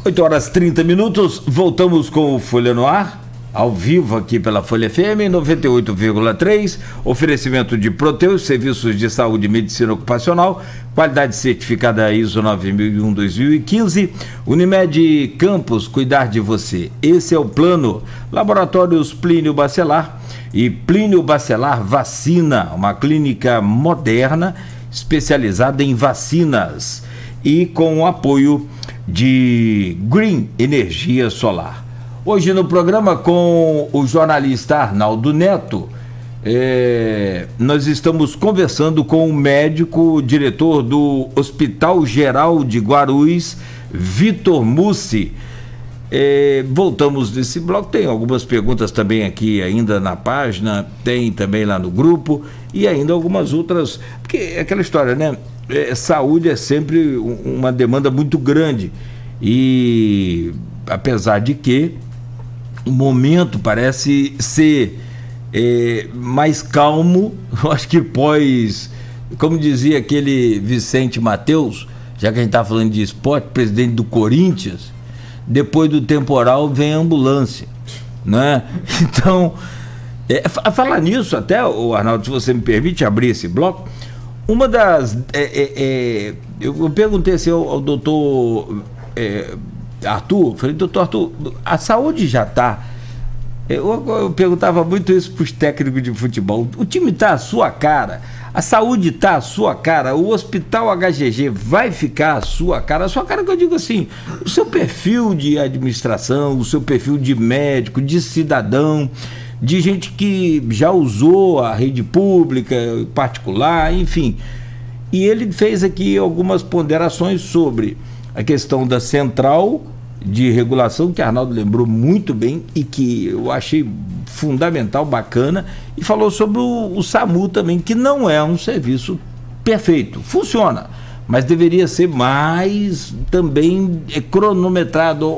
8 horas 30 minutos, voltamos com o Folha no Ar, ao vivo aqui pela Folha FM 98,3, oferecimento de Proteus, serviços de saúde e medicina ocupacional, qualidade certificada ISO 9001-2015, Unimed Campos, cuidar de você, esse é o plano. Laboratórios Plínio Bacelar e Plínio Bacelar Vacina, uma clínica moderna especializada em vacinas e com o apoio de Green Energia Solar. Hoje no programa com o jornalista Arnaldo Neto, nós estamos conversando com o médico diretor do Hospital Geral de Guarulhos, Vitor Mussi. Voltamos nesse bloco, tem algumas perguntas também aqui ainda na página, tem também lá no grupo e ainda algumas outras, porque é aquela história, né? Saúde é sempre uma demanda muito grande e apesar de que o momento parece ser mais calmo, eu acho que como dizia aquele Vicente Mateus, já que a gente está falando de esporte, presidente do Corinthians, depois do temporal vem a ambulância, né? Então, a falar nisso até, o Arnaldo, se você me permite abrir esse bloco, uma das... eu perguntei assim ao doutor Arthur, falei, doutor Arthur, a saúde já está... Eu perguntava muito isso para os técnicos de futebol, o time está à sua cara, a saúde está à sua cara, o hospital HGG vai ficar à sua cara que eu digo assim, o seu perfil de administração, o seu perfil de médico, de cidadão, de gente que já usou a rede pública, particular, enfim. E ele fez aqui algumas ponderações sobre a questão da central de regulação, que Arnaldo lembrou muito bem e que eu achei fundamental, bacana, e falou sobre o SAMU também, que não é um serviço perfeito, funciona, mas deveria ser mais também cronometrado,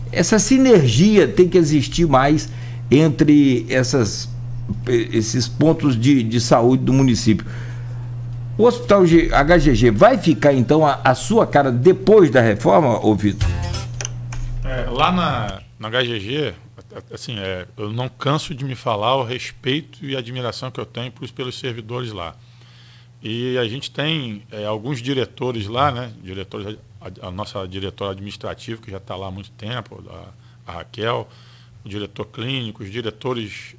essa sinergia tem que existir mais entre esses pontos de saúde do município. O Hospital HGG vai ficar, então, a sua cara depois da reforma, ô Vitor? Lá na HGG, assim, eu não canso de me falar o respeito e admiração que eu tenho pelos servidores lá. E a gente tem alguns diretores lá, né? A nossa diretora administrativa, que já está lá há muito tempo, a Raquel, o diretor clínico, os diretores,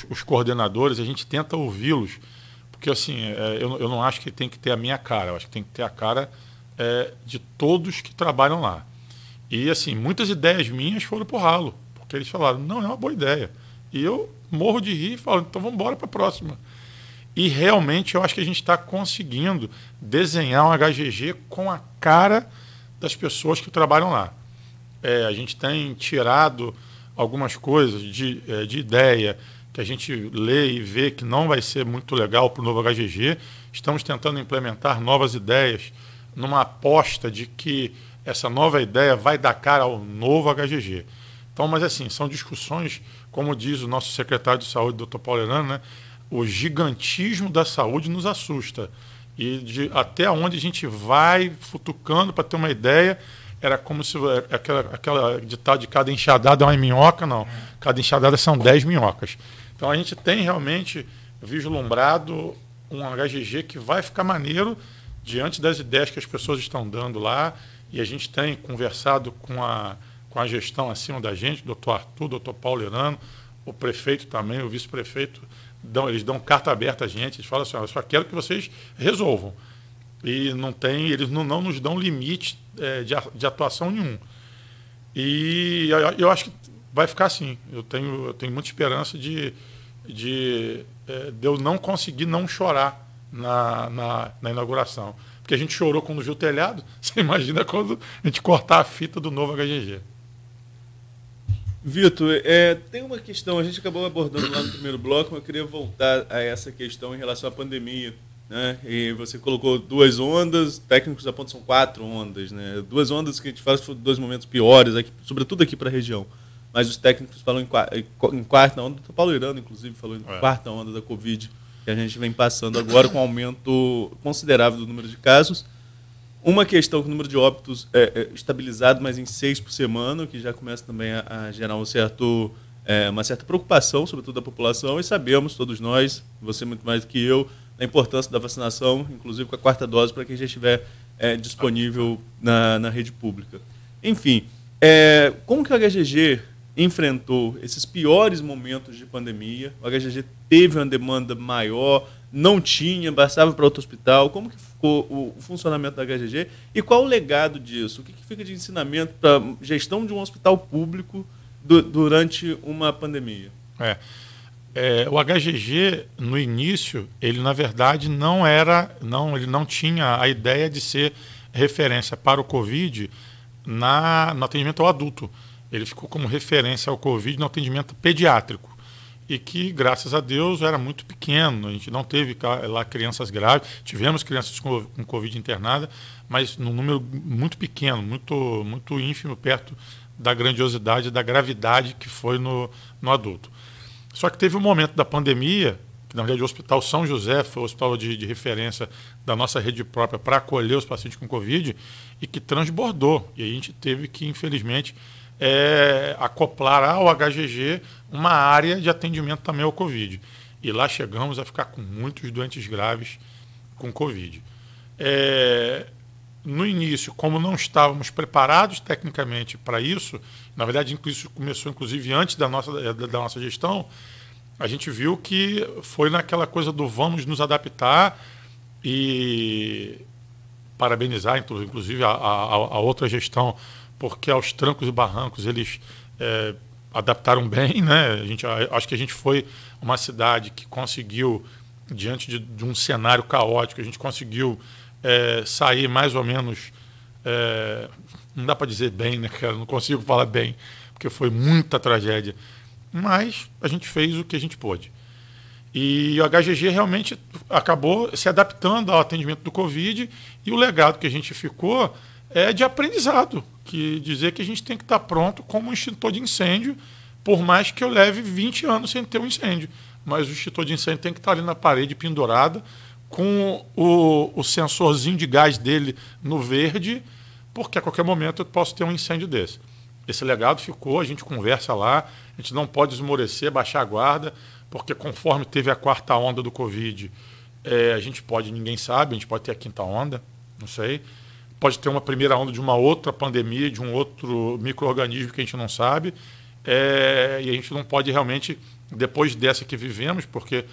os coordenadores, a gente tenta ouvi-los. Porque assim, eu não acho que tem que ter a minha cara, eu acho que tem que ter a cara de todos que trabalham lá. E assim, muitas ideias minhas foram pro ralo, porque eles falaram, não, é uma boa ideia. E eu morro de rir e falo, então vamos embora para a próxima. E realmente eu acho que a gente está conseguindo desenhar um HGG com a cara das pessoas que trabalham lá. A gente tem tirado algumas coisas de ideia, que a gente lê e vê que não vai ser muito legal para o novo HGG. Estamos tentando implementar novas ideias numa aposta de que essa nova ideia vai dar cara ao novo HGG. Então, mas assim, são discussões, como diz o nosso secretário de saúde, doutor Paulo Herano, né? O gigantismo da saúde nos assusta. E até onde a gente vai futucando para ter uma ideia, era como se aquela ditado de cada enxadada é uma minhoca, não. Cada enxadada são 10 minhocas. Então a gente tem realmente vislumbrado um HGG que vai ficar maneiro diante das ideias que as pessoas estão dando lá, e a gente tem conversado com a gestão acima da gente, doutor Arthur, doutor Paulo Herano, o prefeito também, o vice-prefeito, eles dão carta aberta a gente, eles falam assim, eu só quero que vocês resolvam. E eles não nos dão limite de atuação nenhum. E eu acho que vai ficar assim. Eu tenho muita esperança de eu não conseguir não chorar na inauguração. Porque a gente chorou quando viu o telhado, você imagina quando a gente cortar a fita do novo HGG. Vitor, tem uma questão, a gente acabou abordando lá no primeiro bloco, mas eu queria voltar a essa questão em relação à pandemia, né? E você colocou 2 ondas, técnicos apontam que são 4 ondas, né? 2 ondas que a gente fala que foram 2 momentos piores, aqui, sobretudo aqui para a região. Mas os técnicos falam em quarta onda, o Paulo Herano, inclusive, falou em quarta onda da Covid, que a gente vem passando agora com um aumento considerável do número de casos. Uma questão que o número de óbitos é estabilizado, mas em 6 por semana, o que já começa também a gerar uma certa preocupação, sobretudo da população, e sabemos, todos nós, você muito mais do que eu, da importância da vacinação, inclusive com a 4ª dose, para quem já estiver disponível na rede pública. Enfim, como que o HGG enfrentou esses piores momentos de pandemia? O HGG teve uma demanda maior, não tinha, bastava para outro hospital. Como que ficou o funcionamento da HGG e qual o legado disso? O que fica de ensinamento para a gestão de um hospital público durante uma pandemia? O HGG, no início, ele na verdade ele não tinha a ideia de ser referência para o Covid no atendimento ao adulto. Ele ficou como referência ao Covid no atendimento pediátrico. E que, graças a Deus, era muito pequeno. A gente não teve lá crianças graves. Tivemos crianças com Covid internada, mas num número muito pequeno, muito, muito ínfimo, perto da grandiosidade, da gravidade que foi no adulto. Só que teve um momento da pandemia, que na verdade o Hospital São José foi o hospital de referência da nossa rede própria para acolher os pacientes com Covid, e que transbordou. E a gente teve que, infelizmente, acoplar ao HGG uma área de atendimento também ao Covid. E lá chegamos a ficar com muitos doentes graves com Covid. No início, como não estávamos preparados tecnicamente para isso, na verdade isso começou inclusive antes da nossa gestão, a gente viu que foi naquela coisa do vamos nos adaptar e parabenizar inclusive a outra gestão, porque aos trancos e barrancos eles adaptaram bem, né? Acho que a gente foi uma cidade que conseguiu, diante de um cenário caótico, a gente conseguiu sair mais ou menos, não dá para dizer bem, né, cara? Não consigo falar bem, porque foi muita tragédia, mas a gente fez o que a gente pôde. E o HGG realmente acabou se adaptando ao atendimento do Covid, e o legado que a gente ficou é de aprendizado, que dizer que a gente tem que estar pronto como um extintor de incêndio, por mais que eu leve 20 anos sem ter um incêndio. Mas o extintor de incêndio tem que estar ali na parede pendurada, com o sensorzinho de gás dele no verde, porque a qualquer momento eu posso ter um incêndio desse. Esse legado ficou, a gente conversa lá, a gente não pode esmorecer, baixar a guarda, porque conforme teve a 4ª onda do Covid, a gente pode, ninguém sabe, a gente pode ter a 5ª onda, não sei. Pode ter uma primeira onda de uma outra pandemia, de um outro micro-organismo que a gente não sabe, e a gente não pode realmente, depois dessa que vivemos, porque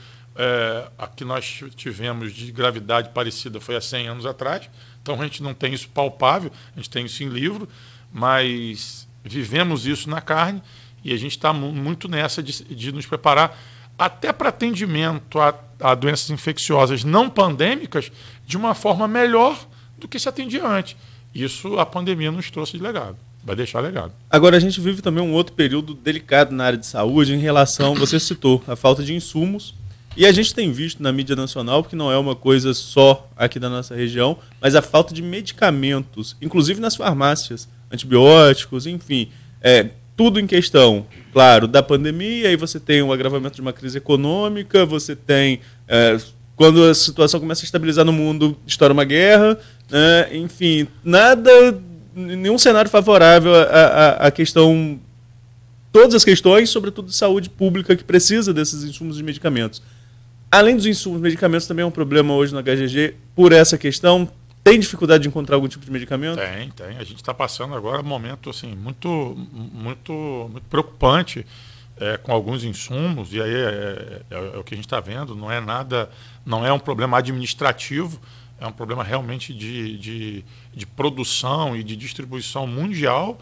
a que nós tivemos de gravidade parecida foi há 100 anos atrás, então a gente não tem isso palpável, a gente tem isso em livro, mas vivemos isso na carne, e a gente está muito nessa de nos preparar até para atendimento a doenças infecciosas não pandêmicas de uma forma melhor do que se atendia antes. Isso a pandemia nos trouxe de legado. Vai deixar legado. Agora, a gente vive também um outro período delicado na área de saúde em relação, você citou, a falta de insumos. E a gente tem visto na mídia nacional, porque não é uma coisa só aqui da nossa região, mas a falta de medicamentos, inclusive nas farmácias, antibióticos, enfim, tudo em questão, claro, da pandemia, aí você tem um agravamento de uma crise econômica, você tem, quando a situação começa a estabilizar no mundo, estoura uma guerra, enfim, nenhum cenário favorável à questão, todas as questões, sobretudo de saúde pública, que precisa desses insumos de medicamentos. Além dos insumos, medicamentos também é um problema hoje no HGG por essa questão. Tem dificuldade de encontrar algum tipo de medicamento? Tem. A gente está passando agora um momento assim, muito preocupante com alguns insumos, e aí é o que a gente está vendo, não é um problema administrativo, é um problema realmente de produção e de distribuição mundial,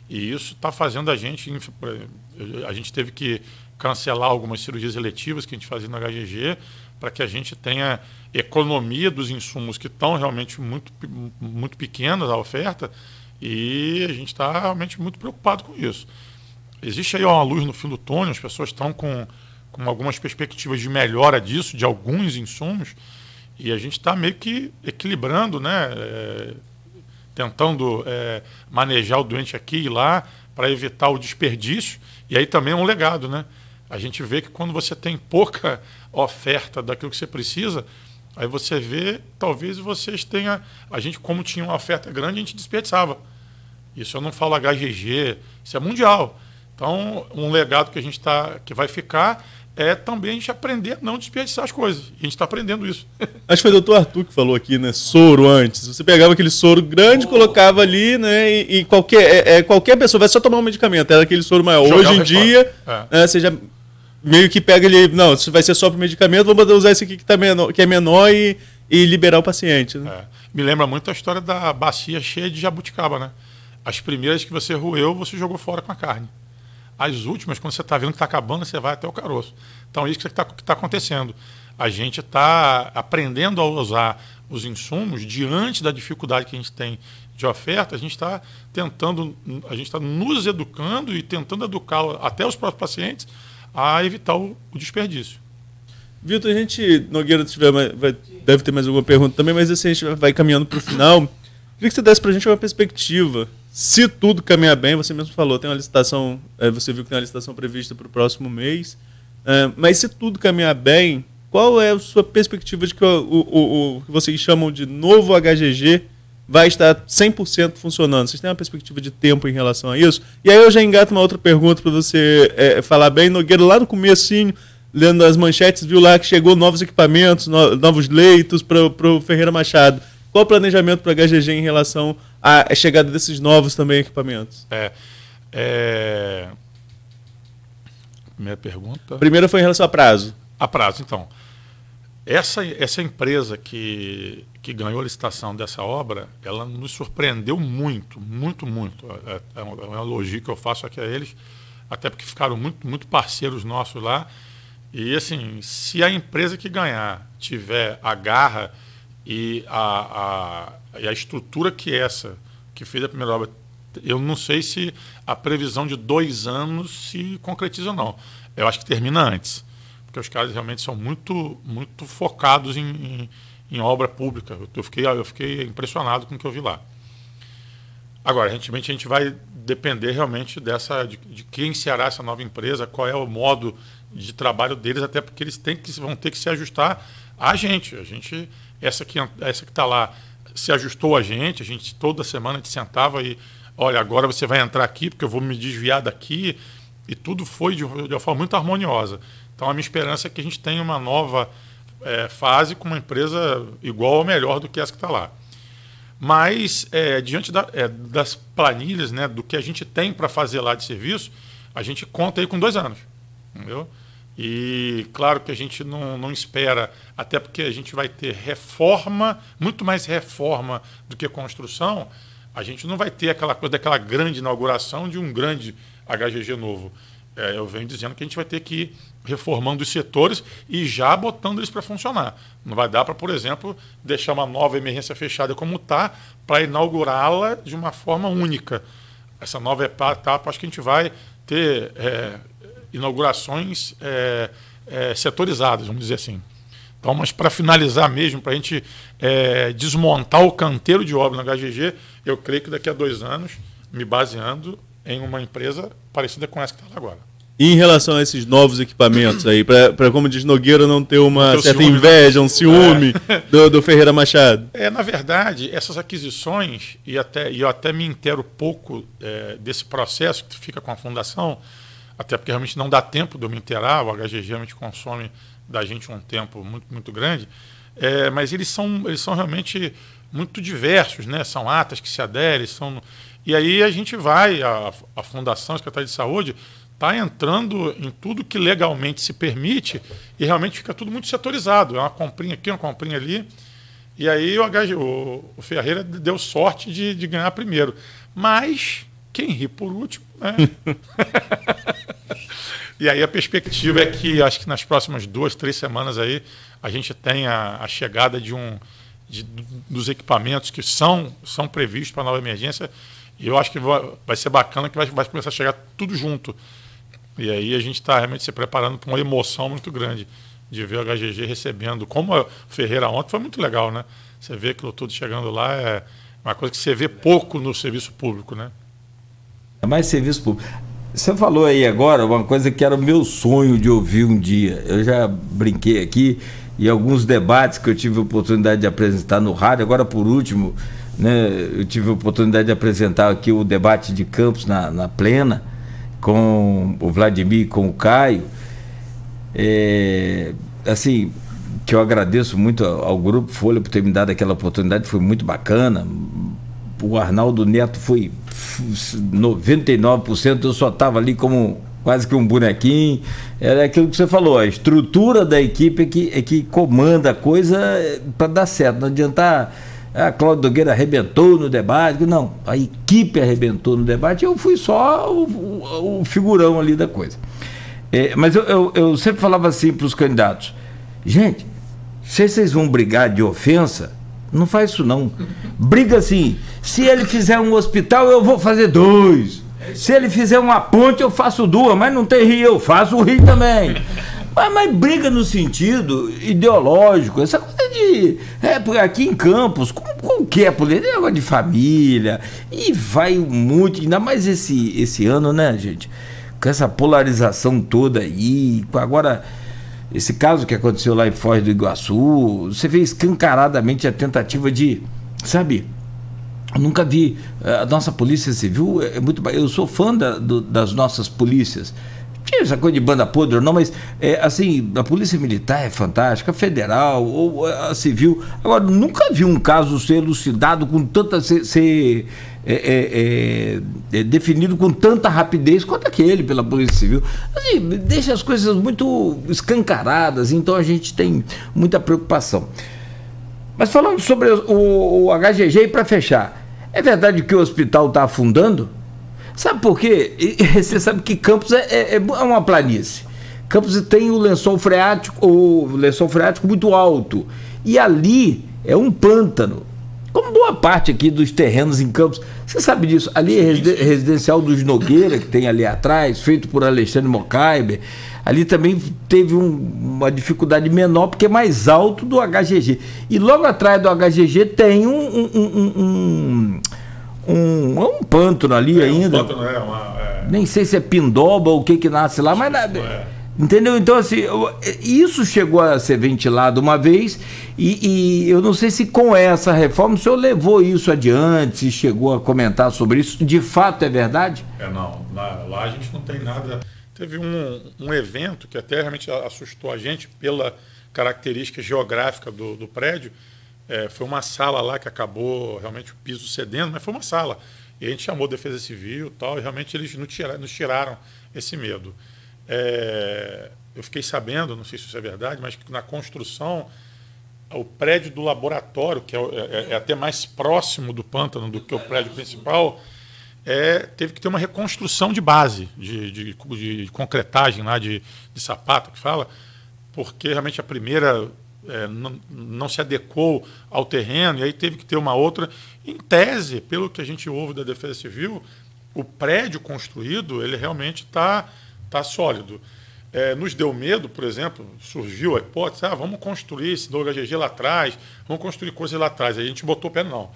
e isso está fazendo a gente teve que cancelar algumas cirurgias eletivas que a gente fazia no HGG, para que a gente tenha economia dos insumos que estão realmente muito pequenas a oferta, e a gente está realmente muito preocupado com isso. Existe aí uma luz no fim do túnel, as pessoas estão com algumas perspectivas de melhora disso, de alguns insumos, e a gente está meio que equilibrando, né? Tentando manejar o doente aqui e lá para evitar o desperdício, e aí também é um legado, né? A gente vê que quando você tem pouca oferta daquilo que você precisa, Aí você vê, talvez vocês tenham... A gente, como tinha uma oferta grande, a gente desperdiçava. Isso eu não falo HGG, isso é mundial. Então, um legado que a gente que vai ficar é também a gente aprender a não desperdiçar as coisas. E a gente está aprendendo isso. Acho que foi o doutor Arthur que falou aqui, né? Soro antes. Você pegava aquele soro grande, colocava ali, né? E qualquer pessoa vai só tomar um medicamento. Era aquele soro maior. Hoje em dia, você já meio que pega ele... Não, isso vai ser só para medicamento, vamos usar esse aqui que é menor e liberar o paciente. Né? Me lembra muito a história da bacia cheia de jabuticaba, né? As primeiras que você roeu, você jogou fora com a carne. As últimas, quando você está vendo que está acabando, você vai até o caroço. Então, isso que está acontecendo. A gente está aprendendo a usar os insumos diante da dificuldade que a gente tem de oferta. A gente está nos educando e tentando educar até os próprios pacientes a evitar o desperdício. Vitor, a gente, Nogueira, deve ter mais alguma pergunta também, mas assim, a gente vai caminhando para o final. Queria que você desse para a gente uma perspectiva. Se tudo caminhar bem, você mesmo falou, tem uma licitação, você viu que tem uma licitação prevista para o próximo mês, mas se tudo caminhar bem, qual é a sua perspectiva de que o que vocês chamam de novo HGG vai estar 100% funcionando? Vocês têm uma perspectiva de tempo em relação a isso? E aí eu já engato uma outra pergunta para você falar bem. Nogueira, lá no comecinho, lendo as manchetes, viu lá que chegou novos equipamentos, novos leitos para o Ferreira Machado. Qual o planejamento para a HGG em relação à chegada desses novos também equipamentos? Primeira pergunta. Primeira foi em relação a prazo. A prazo, então. Essa empresa que ganhou a licitação dessa obra, ela nos surpreendeu muito, muito, muito. É um elogio que eu faço aqui a eles, até porque ficaram muito, muito parceiros nossos lá. E, assim, se a empresa que ganhar tiver a garra e a estrutura que fez a primeira obra, eu não sei se a previsão de 2 anos se concretiza ou não. Eu acho que termina antes, porque os caras realmente são muito, muito focados em obra pública. Eu fiquei impressionado com o que eu vi lá. Agora, recentemente a gente vai depender realmente de quem será essa nova empresa, qual é o modo de trabalho deles, até porque eles vão ter que se ajustar a gente. Essa que está lá se ajustou a gente toda semana a gente sentava e, olha, agora você vai entrar aqui porque eu vou me desviar daqui, e tudo foi de uma forma muito harmoniosa. Então a minha esperança é que a gente tenha uma nova fase com uma empresa igual ou melhor do que essa que está lá. Mas, diante das planilhas, né, do que a gente tem para fazer lá de serviço, a gente conta aí com 2 anos. Entendeu? E claro que a gente não espera, até porque a gente vai ter reforma, muito mais reforma do que construção. A gente não vai ter aquela coisa daquela grande inauguração de um grande HGG novo. Eu venho dizendo que a gente vai ter que ir reformando os setores e já botando eles para funcionar. Não vai dar para, por exemplo, deixar uma nova emergência fechada como está, para inaugurá-la de uma forma única. Essa nova etapa, acho que a gente vai ter inaugurações setorizadas, vamos dizer assim. Então, mas para finalizar mesmo, para a gente desmontar o canteiro de obra na HGG, eu creio que daqui a 2 anos, me baseando em uma empresa parecida com essa que está lá agora. E em relação a esses novos equipamentos aí, para como diz Nogueira, não ter uma certa inveja, um ciúme do Ferreira Machado? Na verdade, essas aquisições, e eu até me intero pouco desse processo que fica com a fundação, até porque realmente não dá tempo de eu me inteirar, o HGG realmente consome da gente um tempo muito, muito grande, mas eles são realmente muito diversos, né? São atas que se aderem, e aí a gente a Fundação, a Secretaria de Saúde, está entrando em tudo que legalmente se permite e realmente fica tudo muito setorizado. É uma comprinha aqui, uma comprinha ali. E aí o Ferreira deu sorte de ganhar primeiro. Mas quem ri por último, né? E aí a perspectiva é que, acho que nas próximas 2, 3 semanas aí, a gente tenha a chegada dos equipamentos que são previstos para a nova emergência. E eu acho que vai ser bacana que vai começar a chegar tudo junto. E aí a gente está realmente se preparando para uma emoção muito grande de ver o HGG recebendo. Como o Ferreira ontem, foi muito legal, né? Você vê aquilo tudo chegando lá, é uma coisa que você vê pouco no serviço público, né? É mais serviço público. Você falou aí agora uma coisa que era o meu sonho de ouvir um dia. Eu já brinquei aqui e alguns debates que eu tive a oportunidade de apresentar no rádio, agora por último, né, eu tive a oportunidade de apresentar aqui o debate de Campos na Plena, com o Vladimir e com o Caio. Assim, que eu agradeço muito ao Grupo Folha por ter me dado aquela oportunidade, foi muito bacana. O Arnaldo Neto foi 99%, eu só estava ali como quase que um bonequinho. Era aquilo que você falou, a estrutura da equipe é que comanda a coisa para dar certo. Não adiantar, a Cláudio Nogueira arrebentou no debate, não, a equipe arrebentou no debate, eu fui só o figurão ali da coisa. Mas eu sempre falava assim para os candidatos: gente, se vocês vão brigar de ofensa, não faz isso não. Briga assim: se ele fizer um hospital, eu vou fazer 2. Se ele fizer uma ponte, eu faço 2. Mas não tem rio, eu faço o rio também. Mas briga no sentido ideológico, essa coisa de... porque aqui em Campos, como qualquer política, é negócio de família, e vai muito, ainda mais esse ano, né, gente? Com essa polarização toda aí, agora... Esse caso que aconteceu lá em Foz do Iguaçu, você vê escancaradamente a tentativa de, sabe, eu nunca vi, a nossa Polícia Civil é muito, eu sou fã das nossas polícias, tinha essa coisa de banda podre não, mas assim, a Polícia Militar é fantástica, a Federal, ou a Civil. Agora, nunca vi um caso ser elucidado com tanta, definido com tanta rapidez quanto aquele pela Polícia Civil. Assim, deixa as coisas muito escancaradas, então a gente tem muita preocupação. Mas falando sobre o HGG, e para fechar, é verdade que o hospital está afundando? Sabe por quê? Você sabe que Campos é uma planície. Campos tem o lençol freático muito alto, e ali é um pântano, como boa parte aqui dos terrenos em Campos. Você sabe disso? Ali é residencial dos Nogueira, que tem ali atrás, feito por Alexandre Mocaiber. Ali também teve uma dificuldade menor, porque é mais alto do HGG. E logo atrás do HGG tem um pântano ali ainda. Nem sei se é pindoba ou o que nasce lá, mas nada. Entendeu? Então, assim, isso chegou a ser ventilado uma vez, e eu não sei se com essa reforma o senhor levou isso adiante, se chegou a comentar sobre isso. De fato é verdade? Não. Lá a gente não tem nada. Teve um evento que até realmente assustou a gente pela característica geográfica do prédio. Foi uma sala lá que acabou realmente o piso cedendo, mas foi uma sala. E a gente chamou a Defesa Civil e tal, e realmente eles nos tiraram esse medo. Eu fiquei sabendo, não sei se isso é verdade, mas que na construção, o prédio do laboratório, que é até mais próximo do pântano do que o prédio principal, teve que ter uma reconstrução de base, de concretagem lá, de sapato, que fala, porque realmente a primeira não se adequou ao terreno, e aí teve que ter uma outra. Em tese, pelo que a gente ouve da Defesa Civil, o prédio construído, ele realmente está sólido. Nos deu medo, por exemplo, surgiu a hipótese, vamos construir esse do HGG lá atrás, vamos construir coisas lá atrás. Aí a gente botou o pé, não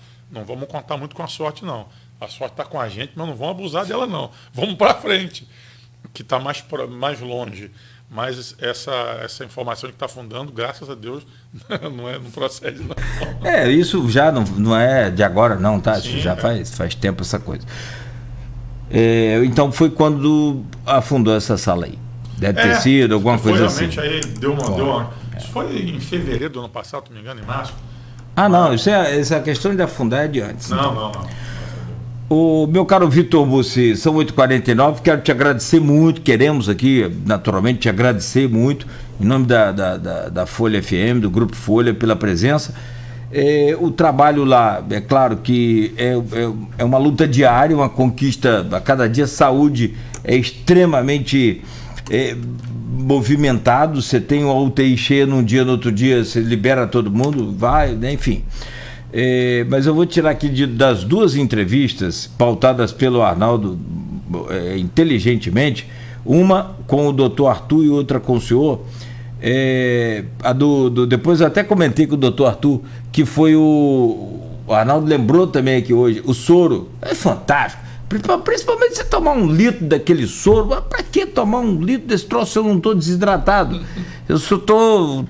vamos contar muito com a sorte, não. A sorte está com a gente, mas não vamos abusar dela, não. Vamos para frente, que está mais longe. Mas essa informação que está afundando, graças a Deus, não procede, não. Isso já não é de agora, não, tá? Sim, isso já faz tempo essa coisa. Então foi quando afundou essa sala aí. Deve ter sido alguma coisa assim. Aí deu uma. Isso foi em fevereiro do ano passado, se não me engano, em março. Não, essa questão de afundar é de antes. Não. O meu caro Vitor Mussi, são 8h49, quero te agradecer muito, queremos aqui, naturalmente, te agradecer muito, em nome da Folha FM, do Grupo Folha, pela presença. O trabalho lá, é claro que é uma luta diária, uma conquista a cada dia. Saúde é extremamente movimentado, você tem uma UTI cheia num dia, no outro dia você libera todo mundo, vai, né, enfim. Mas eu vou tirar aqui das duas entrevistas pautadas pelo Arnaldo inteligentemente, uma com o doutor Arthur e outra com o senhor. Depois eu até comentei com o doutor Arthur, que foi o Arnaldo lembrou também aqui hoje, o soro é fantástico. Principalmente você tomar um litro daquele soro. Para que tomar um litro desse troço se eu não estou desidratado? Eu só estou...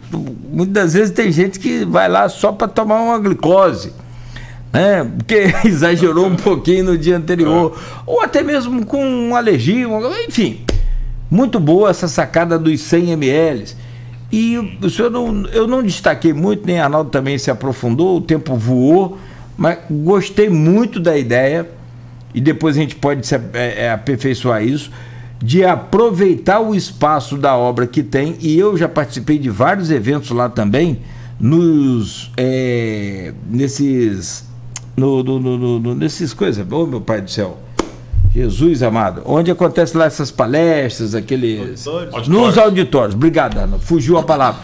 Muitas vezes tem gente que vai lá só para tomar uma glicose, né? Porque exagerou um pouquinho no dia anterior. Ou até mesmo com uma alergia. Enfim, muito boa essa sacada dos 100 ml. E o senhor eu não destaquei muito, nem Arnaldo também se aprofundou, o tempo voou, mas gostei muito da ideia. E depois a gente pode aperfeiçoar isso, de aproveitar o espaço da obra que tem, e eu já participei de vários eventos lá também, nesses coisas, ô meu pai do céu, Jesus amado, onde acontece lá essas palestras, aqueles... Auditórios. Nos auditórios, obrigado, Ana, fugiu a palavra.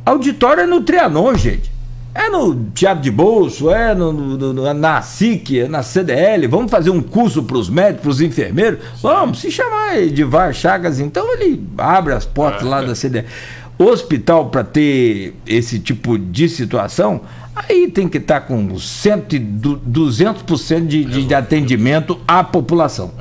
Auditório é no Trianon, gente. É no Teatro de Bolso, na SIC, na CDL. Vamos fazer um curso para os médicos, para os enfermeiros. Vamos, se chamar Edivar Chagas, então ele abre as portas lá da CDL. Hospital, para ter esse tipo de situação, aí tem que estar com 200% de atendimento à população.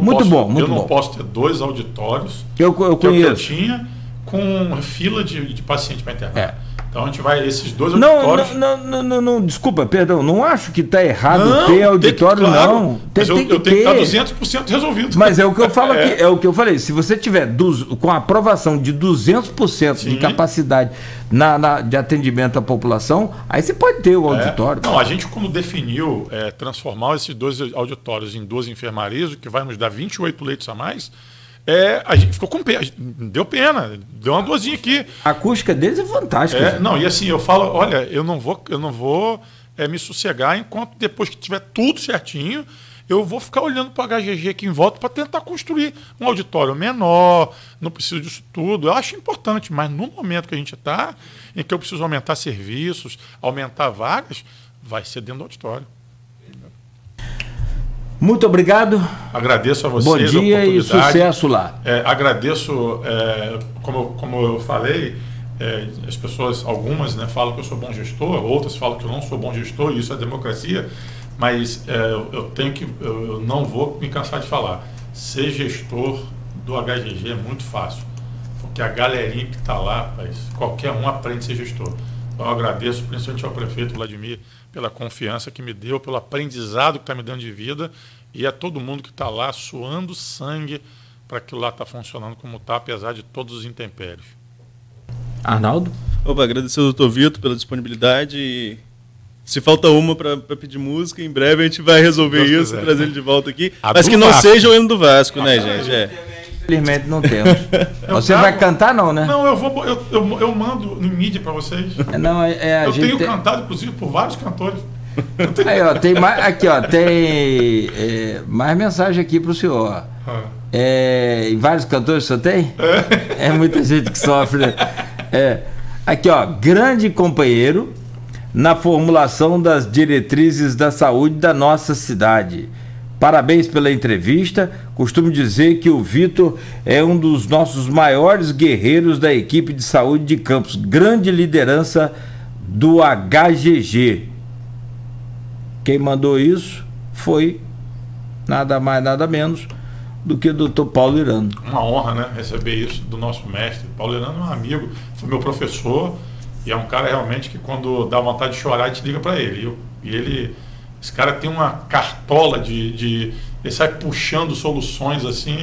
Muito bom. Eu não posso ter 2 auditórios eu conheço. Eu tinha com fila de paciente para internar. Então a gente vai, esses 2 auditórios... Não, desculpa, perdão, não acho que está errado ter auditório, claro, não. Mas eu tenho que estar 200% resolvido. Mas é o que eu falo aqui, é o que eu falei, se você tiver com a aprovação de 200% de capacidade de atendimento à população, aí você pode ter o auditório. Não, a gente quando definiu transformar esses 2 auditórios em 2 enfermarias, o que vai nos dar 28 leitos a mais... a gente ficou com pena, deu pena, deu uma dorzinha aqui. A acústica deles é fantástica. Não, e assim, eu falo, olha, eu não vou me sossegar enquanto depois que tiver tudo certinho, eu vou ficar olhando para o HGG aqui em volta para tentar construir um auditório menor, não preciso disso tudo. Eu acho importante, mas no momento que a gente está, em que eu preciso aumentar serviços, aumentar vagas, vai ser dentro do auditório. Muito obrigado. Agradeço a vocês. Bom dia e sucesso lá. Agradeço, como eu falei, as pessoas, algumas falam que eu sou bom gestor, outras falam que eu não sou bom gestor, e isso é democracia, mas eu não vou me cansar de falar. Ser gestor do HGG é muito fácil, porque a galerinha que está lá, qualquer um aprende a ser gestor. Então eu agradeço principalmente ao prefeito Vladimir pela confiança que me deu, pelo aprendizado que está me dando de vida, e a todo mundo que está lá suando sangue para aquilo lá estar funcionando como está, apesar de todos os intempéries. Arnaldo? Agradecer ao Dr. Vitor pela disponibilidade. E se falta uma para pedir música, em breve a gente vai resolver isso, trazer ele de volta aqui. Mas que não seja o hino do Vasco, né, gente? Infelizmente não temos. Você vai cantar, não, né? Não, eu mando em mídia para vocês. Eu tenho cantado, inclusive, por vários cantores. Aí, tem mais, aqui, tem mais mensagem aqui para o senhor. Em vários cantores o senhor tem? É muita gente que sofre, né? Aqui, grande companheiro na formulação das diretrizes da saúde da nossa cidade. Parabéns pela entrevista. Costumo dizer que o Vitor é um dos nossos maiores guerreiros da equipe de saúde de Campos. Grande liderança do HGG. Quem mandou isso foi nada mais, nada menos do que o doutor Paulo Irano. Uma honra, né? Receber isso do nosso mestre. Paulo Irano é um amigo, foi meu professor, e é um cara realmente que quando dá vontade de chorar, a gente liga para ele. Esse cara tem uma cartola ele sai puxando soluções assim.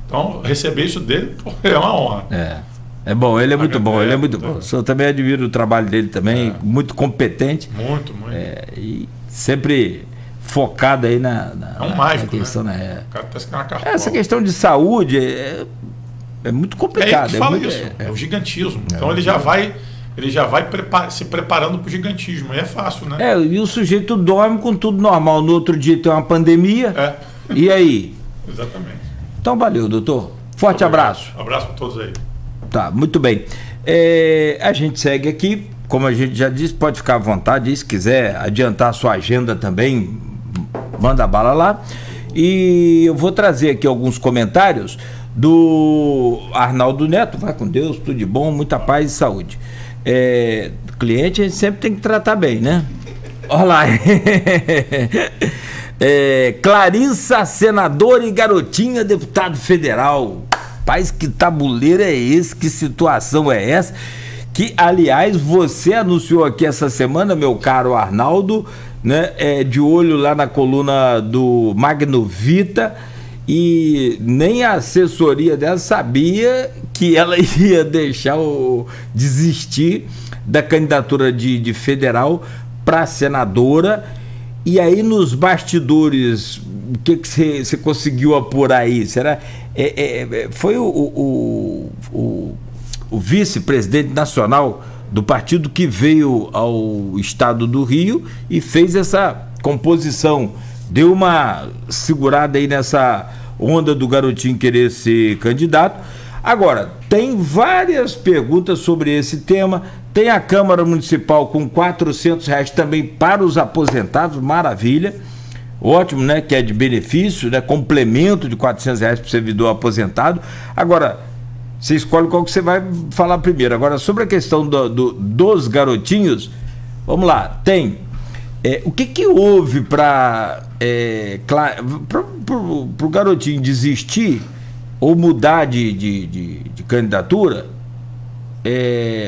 Então, receber isso dele é uma honra. É bom, ele é muito bom, ele é muito bom. O senhor também admira o trabalho dele também, muito competente. Muito. E sempre focado aí na mágico, questão, né? O cara tá escrevendo a cartola. Essa questão de saúde é muito complicada. Ele fala isso, é o gigantismo. Então ele já vai se preparando para o gigantismo. E é fácil, né? E o sujeito dorme com tudo normal. No outro dia tem uma pandemia. E aí? Exatamente. Então valeu, doutor. Forte abraço. Abraço para todos aí. Tá, muito bem. A gente segue aqui. Como a gente já disse, pode ficar à vontade. E se quiser adiantar a sua agenda também, manda bala lá. E eu vou trazer aqui alguns comentários do Arnaldo Neto. Vai com Deus, tudo de bom, muita paz e saúde. Cliente a gente sempre tem que tratar bem, né? Olha lá. Clarissa, senadora, e Garotinha, deputado federal. Paz, que tabuleiro é esse? Que situação é essa? Que, aliás, você anunciou aqui essa semana, meu caro Arnaldo, né, de olho lá na coluna do Magno Vita, e nem a assessoria dela sabia que ela ia desistir da candidatura de federal para senadora. E aí, nos bastidores, o que você conseguiu apurar aí? Será foi o vice-presidente nacional do partido que veio ao estado do Rio e fez essa composição, deu uma segurada aí nessa onda do Garotinho querer ser candidato. Agora, tem várias perguntas sobre esse tema. Tem a Câmara Municipal com R$400 também para os aposentados, maravilha, ótimo, né? Que é de benefício, né? Complemento de R$400 para o servidor aposentado. Agora, você escolhe qual que você vai falar primeiro. Agora, sobre a questão dos garotinhos, vamos lá, tem o que houve para o garotinho desistir ou mudar de candidatura?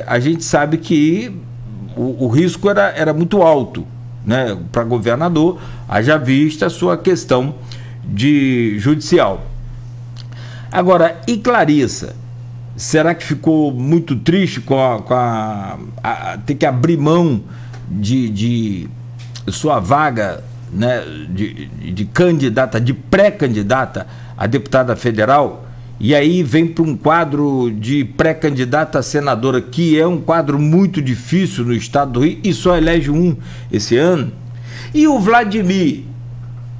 A gente sabe que o risco era muito alto, né, para governador, haja vista a sua questão judicial. Agora, e Clarissa? Será que ficou muito triste com ter que abrir mão de sua vaga, né, de candidata, de pré-candidata a deputada federal? E aí vem para um quadro de pré-candidata a senadora, que é um quadro muito difícil no estado do Rio, e só elege um esse ano. E o Vladimir,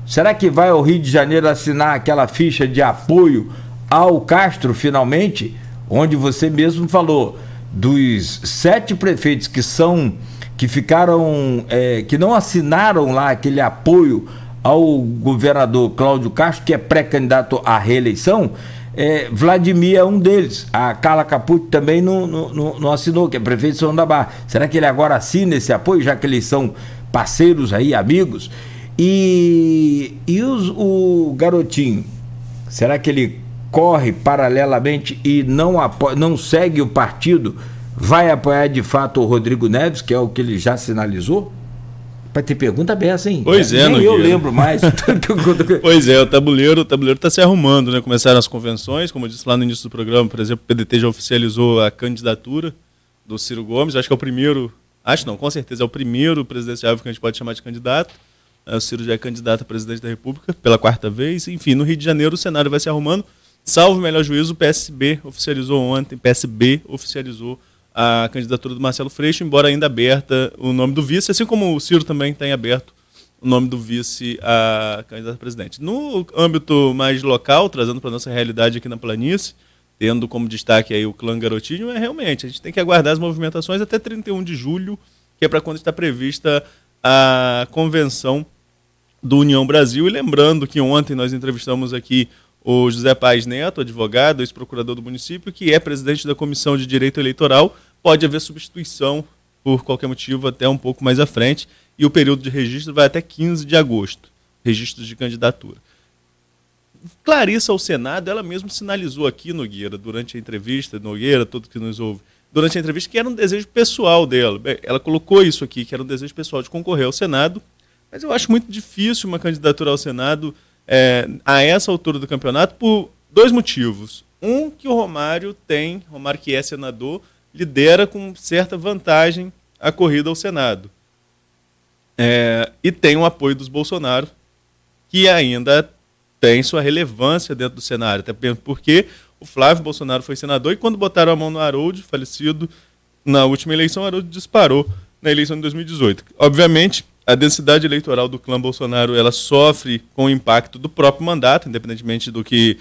será que vai ao Rio de Janeiro assinar aquela ficha de apoio ao Castro finalmente? Onde você mesmo falou dos 7 prefeitos que ficaram, que não assinaram lá aquele apoio ao governador Cláudio Castro, que é pré-candidato à reeleição. Vladimir é um deles. A Carla Capucci também não assinou, que é prefeito de São da Barra. Será que ele agora assina esse apoio, já que eles são parceiros aí, amigos? E o Garotinho, será que ele corre paralelamente e não segue o partido? Vai apoiar de fato o Rodrigo Neves, que é o que ele já sinalizou? Vai ter pergunta aberta, hein? Pois é, nem eu lembro mais. Pois é, o tabuleiro está se arrumando, né? Começaram as convenções, como eu disse lá no início do programa, por exemplo, o PDT já oficializou a candidatura do Ciro Gomes. Acho que é o primeiro, com certeza é o primeiro presidenciável que a gente pode chamar de candidato. O Ciro já é candidato a presidente da República pela 4ª vez. Enfim, no Rio de Janeiro o cenário vai se arrumando. Salvo o melhor juízo, o PSB oficializou a candidatura do Marcelo Freixo, embora ainda aberta o nome do vice, assim como o Ciro também tem aberto o nome do vice a candidato a presidente. No âmbito mais local, trazendo para a nossa realidade aqui na planície, tendo como destaque aí o clã Garotinho, realmente, a gente tem que aguardar as movimentações até 31 de julho, que é para quando está prevista a convenção do União Brasil. E lembrando que ontem nós entrevistamos aqui o José Paes Neto, advogado, ex-procurador do município, que é presidente da Comissão de Direito Eleitoral. Pode haver substituição por qualquer motivo até um pouco mais à frente, e o período de registro vai até 15 de agosto, registro de candidatura. Clarissa ao Senado, ela mesma sinalizou aqui, Nogueira, durante a entrevista, Nogueira, todo que nos ouve, durante a entrevista, que era um desejo pessoal dela. Ela colocou isso aqui, que era um desejo pessoal de concorrer ao Senado, mas eu acho muito difícil uma candidatura ao Senado a essa altura do campeonato por 2 motivos. Um, que o Romário que é senador, lidera com certa vantagem a corrida ao Senado. E tem o apoio dos Bolsonaro, que ainda tem sua relevância dentro do cenário, até porque o Flávio Bolsonaro foi senador e quando botaram a mão no Harold, falecido na última eleição, o Harold disparou na eleição de 2018. Obviamente, a densidade eleitoral do clã Bolsonaro ela sofre com o impacto do próprio mandato, independentemente do que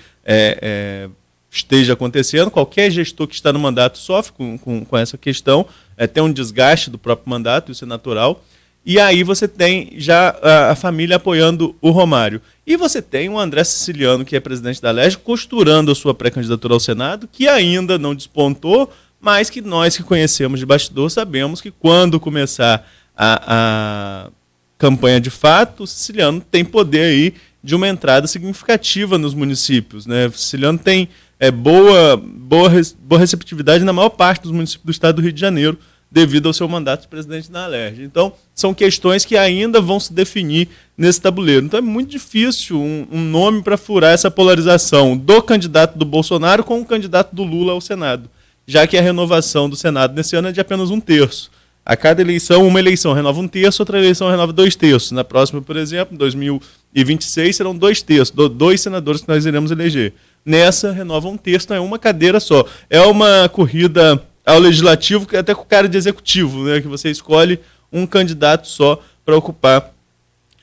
esteja acontecendo. Qualquer gestor que está no mandato sofre com essa questão, tem um desgaste do próprio mandato, isso é natural. E aí você tem já a família apoiando o Romário. E você tem o André Siciliano, que é presidente da LERJ, costurando a sua pré-candidatura ao Senado, que ainda não despontou, mas que nós que conhecemos de bastidor sabemos que quando começar a campanha de fato, o Siciliano tem poder aí de uma entrada significativa nos municípios, né? O Siciliano tem boa receptividade na maior parte dos municípios do estado do Rio de Janeiro, devido ao seu mandato de presidente da Alerj. Então, são questões que ainda vão se definir nesse tabuleiro. Então, é muito difícil um nome para furar essa polarização do candidato do Bolsonaro com o candidato do Lula ao Senado, já que a renovação do Senado nesse ano é de apenas 1/3. A cada eleição, uma eleição renova 1/3, outra eleição renova 2/3. Na próxima, por exemplo, em 2026, serão 2/3, 2 senadores que nós iremos eleger. Nessa, renova 1/3, então é uma cadeira só. É uma corrida ao legislativo, até com cara de executivo, né, que você escolhe um candidato só para ocupar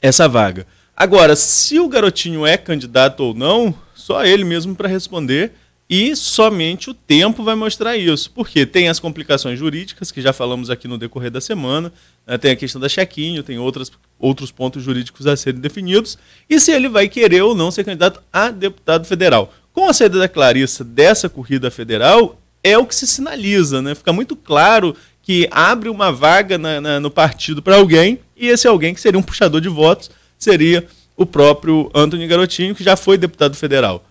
essa vaga. Agora, se o Garotinho é candidato ou não, só ele mesmo para responder, e somente o tempo vai mostrar isso, porque tem as complicações jurídicas, que já falamos aqui no decorrer da semana, né, tem a questão da chequinho, tem outros pontos jurídicos a serem definidos, e se ele vai querer ou não ser candidato a deputado federal. Com a saída da Clarissa dessa corrida federal, é o que se sinaliza, né? Fica muito claro que abre uma vaga no partido para alguém, e esse alguém, que seria um puxador de votos, seria o próprio Antony Garotinho, que já foi deputado federal.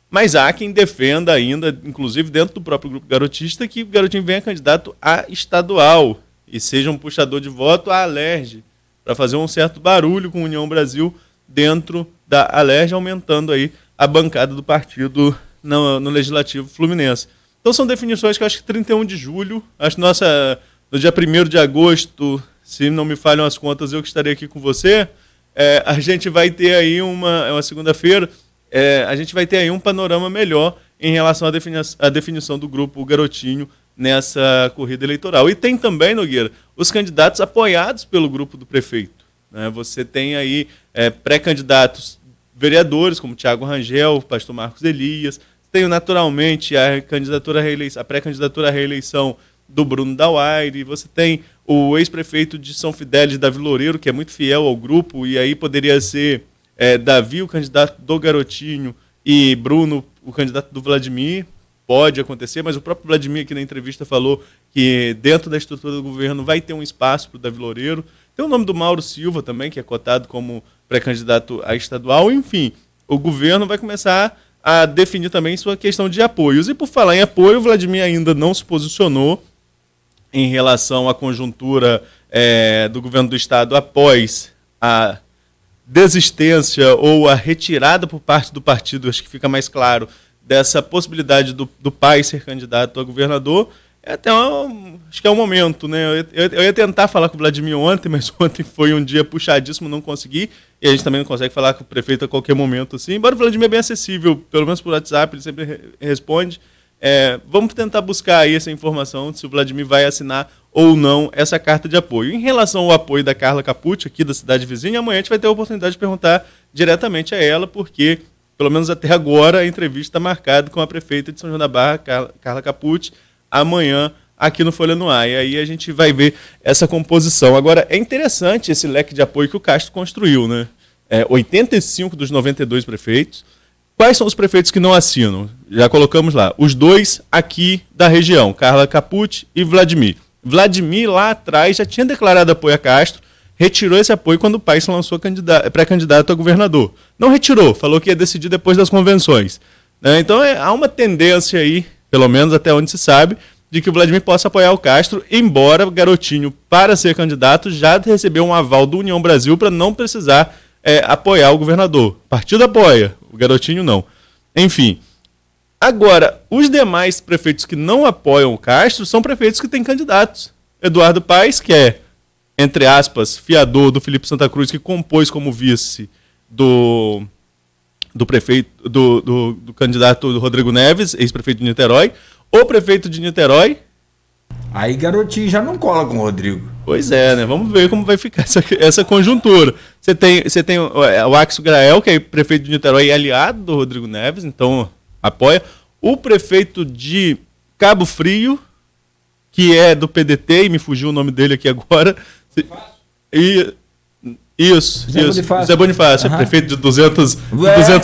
Mas há quem defenda ainda, inclusive dentro do próprio grupo garotista, que o Garotinho venha candidato a estadual e seja um puxador de voto à Alerj, para fazer um certo barulho com a União Brasil dentro da Alerj, aumentando aí a bancada do partido no Legislativo Fluminense. Então são definições que eu acho que 31 de julho, acho que no dia 1º de agosto, se não me falham as contas, eu que estarei aqui com você, a gente vai ter aí uma segunda-feira, a gente vai ter aí um panorama melhor em relação à definição do grupo Garotinho nessa corrida eleitoral. E tem também, Nogueira, os candidatos apoiados pelo grupo do prefeito, né? Você tem aí pré-candidatos vereadores, como Thiago Rangel, pastor Marcos Elias. Tem naturalmente a pré-candidatura à reeleição do Bruno Dauaire. Você tem o ex-prefeito de São Fidélis, Davi Loureiro, que é muito fiel ao grupo, e aí poderia ser Davi, o candidato do Garotinho, e Bruno, o candidato do Vladimir. Pode acontecer, mas o próprio Vladimir aqui na entrevista falou que dentro da estrutura do governo vai ter um espaço para o Davi Loureiro. Tem o nome do Mauro Silva também, que é cotado como pré-candidato a estadual. Enfim, o governo vai começar a definir também sua questão de apoios. E por falar em apoio, o Vladimir ainda não se posicionou em relação à conjuntura do governo do estado após a desistência ou a retirada por parte do partido, acho que fica mais claro, dessa possibilidade do pai ser candidato a governador. Acho que é o momento, né? Eu ia tentar falar com o Vladimir ontem, mas ontem foi um dia puxadíssimo, não consegui. E a gente também não consegue falar com o prefeito a qualquer momento, assim. Embora o Vladimir é bem acessível, pelo menos por WhatsApp, ele sempre responde. Vamos tentar buscar aí essa informação, se o Vladimir vai assinar ou não essa carta de apoio. Em relação ao apoio da Carla Capucci, aqui da cidade vizinha, amanhã a gente vai ter a oportunidade de perguntar diretamente a ela, porque, pelo menos até agora, a entrevista está marcada com a prefeita de São João da Barra, Carla Capucci, amanhã aqui no Folha no Ar. E aí a gente vai ver essa composição. Agora, é interessante esse leque de apoio que o Castro construiu, né? 85 dos 92 prefeitos. Quais são os prefeitos que não assinam? Já colocamos lá. Os 2 aqui da região, Carla Capucci e Vladimir. Vladimir, lá atrás, já tinha declarado apoio a Castro, retirou esse apoio quando o pai se lançou pré-candidato a governador. Não retirou, falou que ia decidir depois das convenções. Então há uma tendência aí, pelo menos até onde se sabe, de que o Vladimir possa apoiar o Castro, embora o Garotinho, para ser candidato, já recebeu um aval do União Brasil para não precisar apoiar o governador. O partido apoia, o Garotinho não. Enfim. Agora, os demais prefeitos que não apoiam o Castro são prefeitos que têm candidatos. Eduardo Paes, que é, entre aspas, fiador do Felipe Santa Cruz, que compôs como vice do prefeito, do candidato do Rodrigo Neves, ex-prefeito de Niterói. O prefeito de Niterói... Aí Garotinho já não cola com o Rodrigo. Pois é, né? Vamos ver como vai ficar essa conjuntura. Você tem o Axel Grael, que é prefeito de Niterói e aliado do Rodrigo Neves, então apoia. O prefeito de Cabo Frio, que é do PDT, e me fugiu o nome dele aqui agora. Isso. Zé Bonifácio, prefeito de 200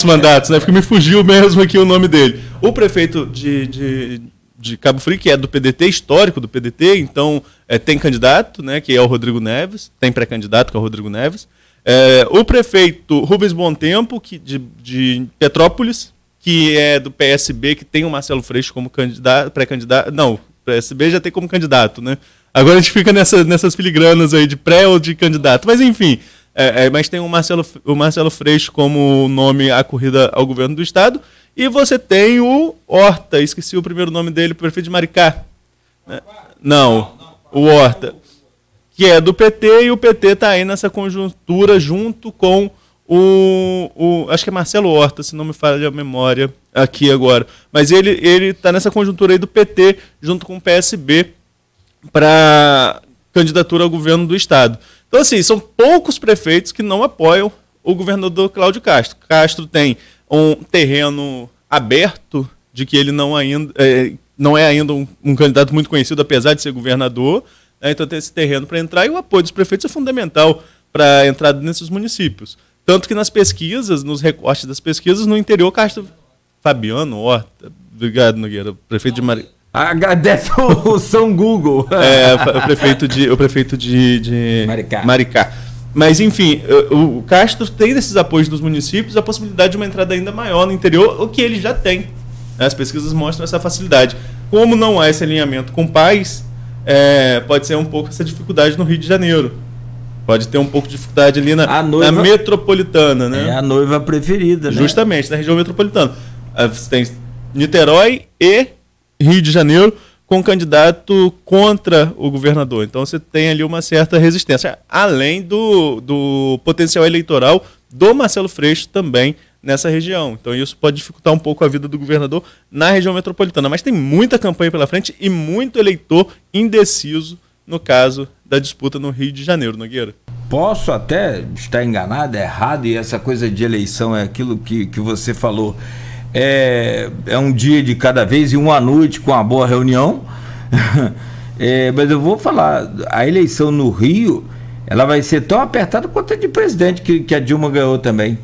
mandatos, né? Porque me fugiu mesmo aqui o nome dele. O prefeito de de Cabo Frio, que é do PDT, histórico do PDT, então tem candidato, né, que é o Rodrigo Neves, tem pré-candidato, que é o Rodrigo Neves. O prefeito Rubens Bontempo, de Petrópolis, que é do PSB, que tem o Marcelo Freixo como pré-candidato. Não, o PSB já tem como candidato, né? Agora a gente fica nessas filigranas aí de pré ou de candidato. Mas enfim, mas tem o Marcelo Freixo como nome à corrida ao governo do estado. E você tem o Horta, esqueci o primeiro nome dele, o prefeito de Maricá. Não, o Horta, que é do PT, e o PT está aí nessa conjuntura junto com acho que é Marcelo Horta, se não me falha a memória aqui agora. Mas ele está nessa conjuntura aí do PT junto com o PSB para candidatura ao governo do estado. Então, assim, são poucos prefeitos que não apoiam o governador Cláudio Castro. Castro tem um terreno aberto de que ele não é ainda um candidato muito conhecido, apesar de ser governador, né? Então tem esse terreno para entrar, e o apoio dos prefeitos é fundamental para a entrada nesses municípios. Tanto que nas pesquisas, nos recortes das pesquisas, no interior, Castro... Fabiano Horta, obrigado, Nogueira, prefeito de Maricá. Agradece o São Google. O prefeito de Maricá. Mas, enfim, o Castro tem desses apoios dos municípios a possibilidade de uma entrada ainda maior no interior, o que ele já tem. As pesquisas mostram essa facilidade. Como não há esse alinhamento com pais, pode ser um pouco essa dificuldade no Rio de Janeiro. Pode ter um pouco de dificuldade ali na metropolitana, né? É a noiva preferida, né? Justamente, na região metropolitana. Você tem Niterói e Rio de Janeiro com candidato contra o governador. Então você tem ali uma certa resistência, além do potencial eleitoral do Marcelo Freixo também nessa região. Então isso pode dificultar um pouco a vida do governador na região metropolitana. Mas tem muita campanha pela frente e muito eleitor indeciso no caso da disputa no Rio de Janeiro, Nogueira. Posso até estar enganado, errado, e essa coisa de eleição é aquilo que você falou. É um dia de cada vez e uma noite com uma boa reunião. Mas eu vou falar, a eleição no Rio, ela vai ser tão apertada quanto a de presidente que a Dilma ganhou também.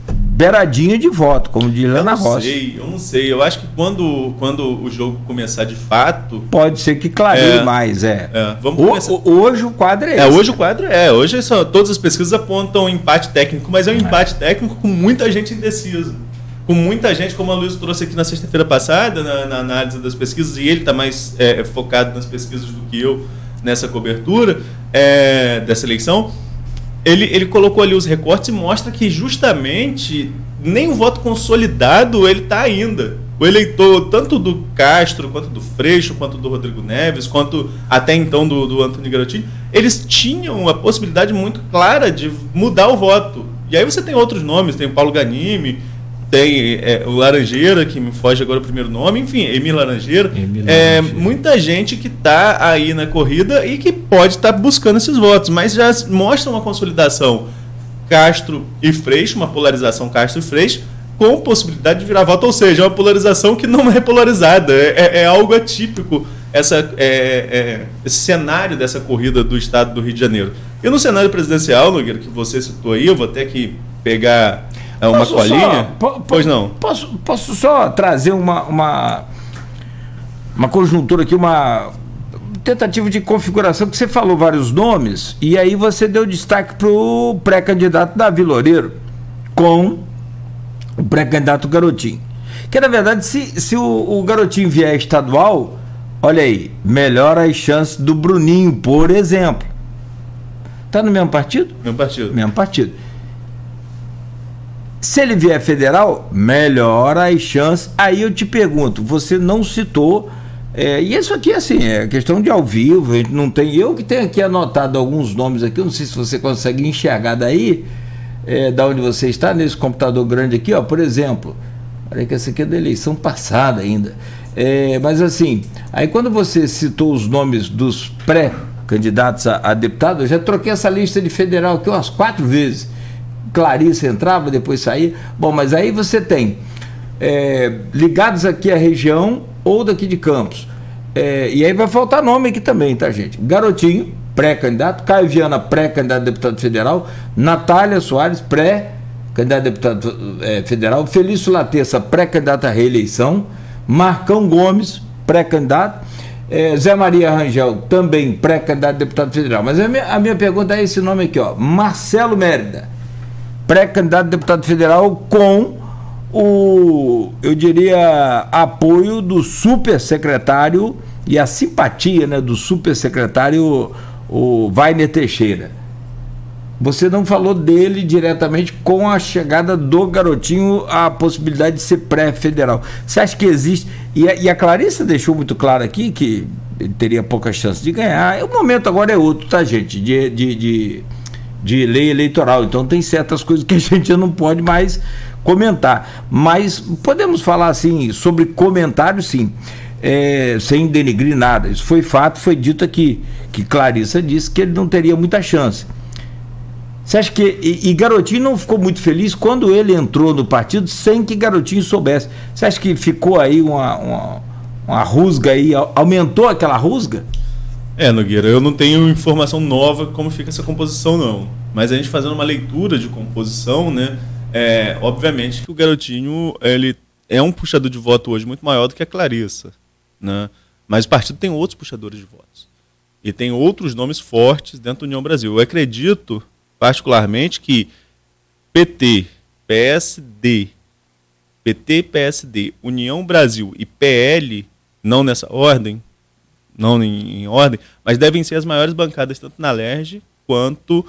Beiradinha de voto, como diz lá na roça. Eu não sei. Eu acho que quando o jogo começar de fato... Pode ser que clareie mais, Vamos hoje o quadro é esse. Hoje o quadro Hoje todas as pesquisas apontam um empate técnico, mas é um empate técnico com muita gente indecisa. Com muita gente, como a Luiz trouxe aqui na sexta-feira passada, na análise das pesquisas, e ele está mais focado nas pesquisas do que eu nessa cobertura dessa eleição. Ele colocou ali os recortes e mostra que justamente nem o voto consolidado ele está ainda. O eleitor, tanto do Castro, quanto do Freixo, quanto do Rodrigo Neves, quanto até então do Antônio Garotinho, eles tinham a possibilidade muito clara de mudar o voto. E aí você tem outros nomes, tem o Paulo Ganimi, tem o Laranjeira, que me foge agora o primeiro nome, enfim, Emir Laranjeira. Muita gente que está aí na corrida e que pode estar buscando esses votos, mas já mostra uma consolidação Castro e Freixo, uma polarização Castro e Freixo, com possibilidade de virar voto, ou seja, é uma polarização que não é polarizada, é algo atípico esse cenário dessa corrida do estado do Rio de Janeiro. E no cenário presidencial, Nogueira, que você citou aí, eu vou até que pegar uma colinha. Pois não. Posso só trazer uma conjuntura aqui, uma tentativa de configuração, que você falou vários nomes, e aí você deu destaque para o pré-candidato Davi Loureiro com o pré-candidato Garotinho. Que na verdade, se o Garotinho vier estadual, olha aí, melhora as chances do Bruninho, por exemplo. Tá no mesmo partido? Mesmo partido. Se ele vier federal, melhora as chances. Aí eu te pergunto, você não citou, e isso aqui assim, é questão de ao vivo, a gente não tem, eu que tenho aqui anotado alguns nomes aqui, eu não sei se você consegue enxergar daí, da onde você está, nesse computador grande aqui, ó, por exemplo, olha que essa aqui é da eleição passada ainda, mas assim, aí quando você citou os nomes dos pré-candidatos a deputado, eu já troquei essa lista de federal aqui umas 4 vezes. Clarice entrava, depois saía. Bom, mas aí você tem ligados aqui à região ou daqui de Campos. E aí vai faltar nome aqui também, tá, gente? Garotinho, pré-candidato. Caio Viana, pré-candidato a deputado federal. Natália Soares, pré-candidato a deputado federal. Felício Laterça, pré-candidato à reeleição. Marcão Gomes, pré-candidato, Zé Maria Rangel, também pré-candidato a deputado federal. Mas a minha pergunta é esse nome aqui, ó, Marcelo Mérida, pré-candidato a deputado federal com eu diria, apoio do supersecretário e a simpatia, né, do supersecretário o Wagner Teixeira. Você não falou dele diretamente com a chegada do garotinho, a possibilidade de ser pré-federal. Você acha que existe? E a Clarissa deixou muito claro aqui que ele teria pouca chance de ganhar. O momento agora é outro, tá, gente? De lei eleitoral. Então tem certas coisas que a gente não pode mais comentar. Mas podemos falar assim sobre comentários, sim. Sem denegrir nada. Isso foi fato, foi dito aqui, que Clarissa disse que ele não teria muita chance. Você acha que... E Garotinho não ficou muito feliz quando ele entrou no partido sem que Garotinho soubesse. Você acha que ficou aí uma rusga aí, aumentou aquela rusga? Nogueira, eu não tenho informação nova como fica essa composição, não. Mas a gente fazendo uma leitura de composição, né? Obviamente que o Garotinho, ele é um puxador de voto hoje muito maior do que a Clarissa, né? Mas o partido tem outros puxadores de votos. E tem outros nomes fortes dentro da União Brasil. Eu acredito particularmente que PT, PSD, União Brasil e PL, não nessa ordem, não em ordem, mas devem ser as maiores bancadas tanto na LERJ quanto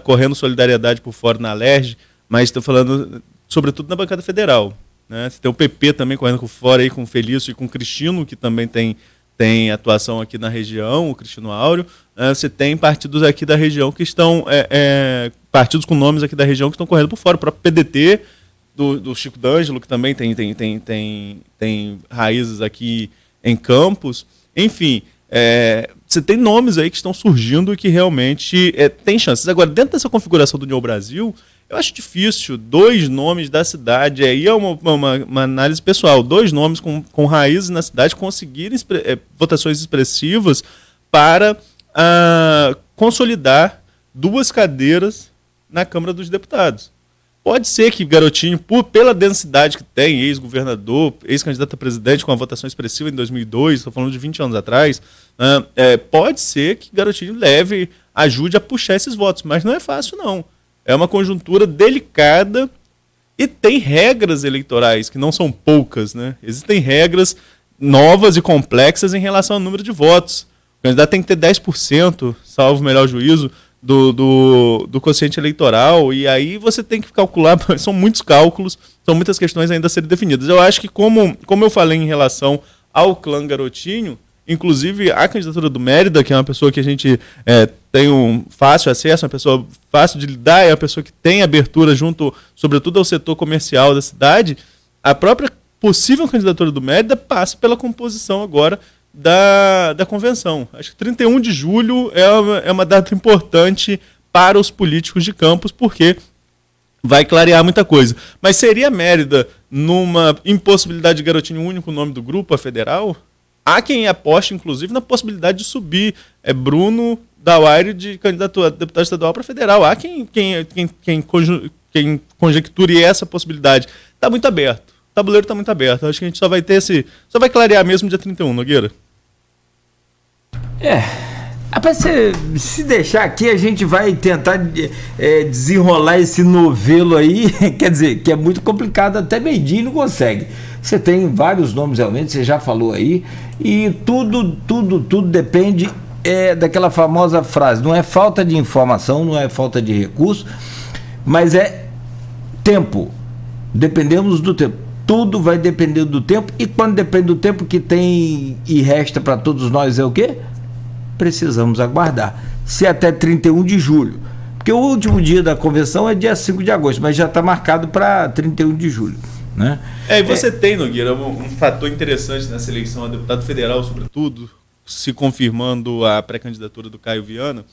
correndo solidariedade por fora na LERJ, mas estou falando sobretudo na bancada federal, né? Você tem o PP também correndo por fora aí com o Felício e com o Cristino, que também tem atuação aqui na região, o Cristino Áureo. Você tem partidos aqui da região que estão, partidos com nomes aqui da região que estão correndo por fora. O próprio PDT, do Chico D'Angelo, que também tem raízes aqui em Campos. Enfim, você tem nomes aí que estão surgindo e que realmente tem chances. Agora, dentro dessa configuração do União Brasil, eu acho difícil 2 nomes da cidade, aí é uma análise pessoal, 2 nomes com raízes na cidade conseguirem votações expressivas para consolidar 2 cadeiras na Câmara dos Deputados. Pode ser que Garotinho, pela densidade que tem, ex-governador, ex-candidato a presidente com uma votação expressiva em 2002, estou falando de 20 anos atrás, pode ser que Garotinho ajude a puxar esses votos, mas não é fácil não. É uma conjuntura delicada e tem regras eleitorais que não são poucas, né? Existem regras novas e complexas em relação ao número de votos. O candidato tem que ter 10%, salvo o melhor juízo, do quociente eleitoral, e aí você tem que calcular, são muitos cálculos, são muitas questões ainda a serem definidas. Eu acho que, como eu falei em relação ao clã Garotinho, inclusive a candidatura do Mérida, que é uma pessoa que a gente tem um fácil acesso, uma pessoa fácil de lidar, é uma pessoa que tem abertura junto, sobretudo, ao setor comercial da cidade, a própria possível candidatura do Mérida passa pela composição agora da convenção. Acho que 31 de julho é uma data importante para os políticos de Campos, porque vai clarear muita coisa. Mas seria Mérida numa impossibilidade de Garotinho único nome do grupo, a federal? Há quem aposte, inclusive, na possibilidade de subir Bruno Dauaire de candidato a deputado estadual para federal. Há quem conjecture essa possibilidade. Está muito aberto. O tabuleiro está muito aberto. Acho que a gente só vai clarear mesmo dia 31, Nogueira. Rapaz, se deixar aqui, a gente vai tentar desenrolar esse novelo aí, quer dizer, que é muito complicado, até meio-dia não consegue. Você tem vários nomes realmente, você já falou aí, e tudo depende daquela famosa frase, não é falta de informação, não é falta de recurso, mas é tempo. Dependemos do tempo. Tudo vai depender do tempo, e quando depende do tempo que tem e resta para todos nós é o quê? Precisamos aguardar. Se até 31 de julho. Porque o último dia da convenção é dia 5 de agosto, mas já está marcado para 31 de julho. Né? E você tem, Nogueira, um fator interessante nessa eleição a deputado federal, sobretudo, se confirmando a pré-candidatura do Caio Viana,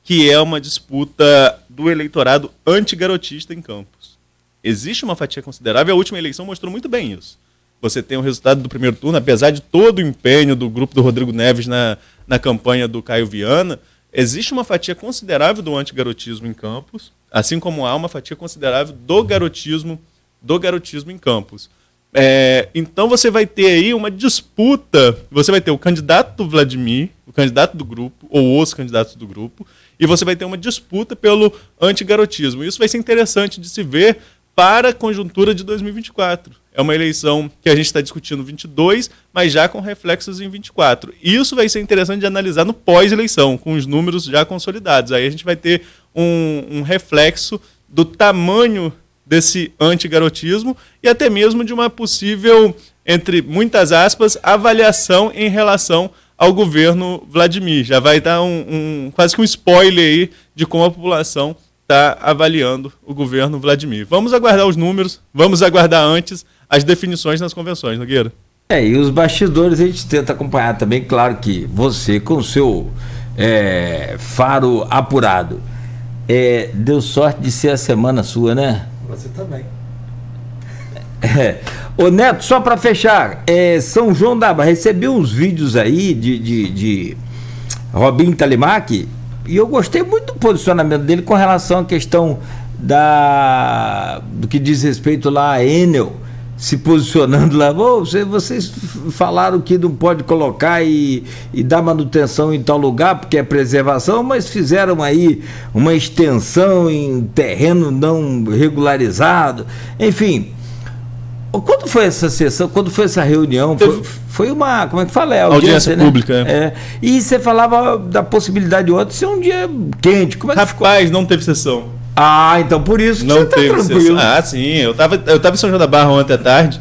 que é uma disputa do eleitorado antigarotista em Campos. Existe uma fatia considerável, a última eleição mostrou muito bem isso. Você tem o resultado do primeiro turno, apesar de todo o empenho do grupo do Rodrigo Neves na campanha do Caio Viana, existe uma fatia considerável do antigarotismo em Campos, assim como há uma fatia considerável do garotismo em Campos. Então você vai ter aí uma disputa, você vai ter o candidato do Vladimir, o candidato do grupo, ou os candidatos do grupo, e você vai ter uma disputa pelo antigarotismo. Isso vai ser interessante de se ver para a conjuntura de 2024. É uma eleição que a gente está discutindo 22, mas já com reflexos em 24. Isso vai ser interessante de analisar no pós-eleição, com os números já consolidados. Aí a gente vai ter um reflexo do tamanho desse antigarotismo e até mesmo de uma possível, entre muitas aspas, avaliação em relação ao governo Vladimir. Já vai dar quase que um spoiler aí de como a população está avaliando o governo Vladimir. Vamos aguardar os números, vamos aguardar antes as definições nas convenções, Nogueira. E os bastidores a gente tenta acompanhar também, claro que você com o seu faro apurado, deu sorte de ser a semana sua, né? Você também. Ô Neto, só para fechar, São João da Barra, recebi uns vídeos aí de Robinho Talimac e eu gostei muito do posicionamento dele com relação à questão do que diz respeito lá a Enel, se posicionando lá. Vocês falaram que não pode colocar e dar manutenção em tal lugar porque é preservação, mas fizeram aí uma extensão em terreno não regularizado, enfim. Quando foi essa sessão, quando foi essa reunião? Foi uma, como é que fala? Audiência pública. E você falava da possibilidade de outro ser um dia quente. Como é que ficou? Rapaz, não teve sessão. Então por isso que não você tá teve tranquilo. Sessão. Sim, eu tava em São João da Barra ontem à tarde,